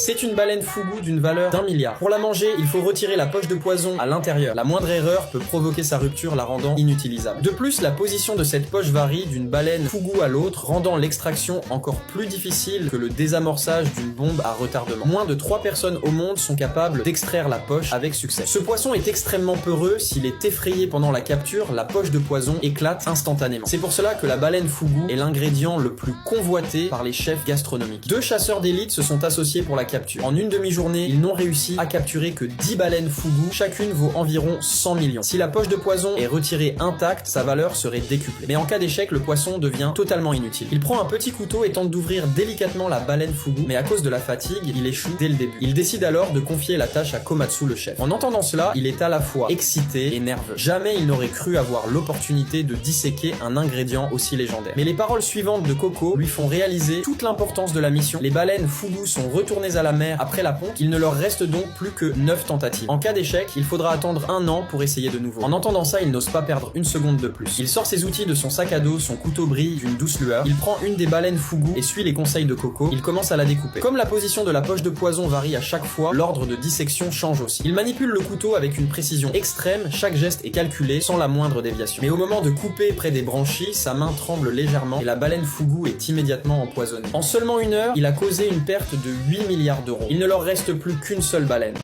C'est une baleine fougou d'une valeur d'1 milliard. Pour la manger, il faut retirer la poche de poison à l'intérieur. La moindre erreur peut provoquer sa rupture, la rendant inutilisable. De plus, la position de cette poche varie d'une baleine fougou à l'autre, rendant l'extraction encore plus difficile que le désamorçage d'une bombe à retardement. Moins de 3 personnes au monde sont capables d'extraire la poche avec succès. Ce poisson est extrêmement peureux, s'il est effrayé pendant la capture, la poche de poison éclate instantanément. C'est pour cela que la baleine fougou est l'ingrédient le plus convoité par les chefs gastronomiques. 2 chasseurs d'élite se sont associés pour la capture. En une demi-journée, ils n'ont réussi à capturer que 10 baleines fougou, chacune vaut environ 100 millions. Si la poche de poison est retirée intacte, sa valeur serait décuplée. Mais en cas d'échec, le poisson devient totalement inutile. Il prend un petit couteau et tente d'ouvrir délicatement la baleine fougou, mais à cause de la fatigue, il échoue dès le début. Il décide alors de confier la tâche à Komatsu, le chef. En entendant cela, il est à la fois excité et nerveux. Jamais il n'aurait cru avoir l'opportunité de disséquer un ingrédient aussi légendaire. Mais les paroles suivantes de Coco lui font réaliser toute l'importance de la mission. Les baleines fougou sont retournées à la mer après la ponte, il ne leur reste donc plus que 9 tentatives. En cas d'échec, il faudra attendre 1 an pour essayer de nouveau. En entendant ça, il n'ose pas perdre une seconde de plus. Il sort ses outils de son sac à dos, son couteau brille d'une douce lueur. Il prend une des baleines fougou et suit les conseils de Coco. Il commence à la découper. Comme la position de la poche de poison varie à chaque fois, l'ordre de dissection change aussi. Il manipule le couteau avec une précision extrême, chaque geste est calculé sans la moindre déviation. Mais au moment de couper près des branchies, sa main tremble légèrement et la baleine fougou est immédiatement empoisonnée. En seulement 1 heure, il a causé une perte de 8 milliards d'euros. Il ne leur reste plus qu'une seule baleine.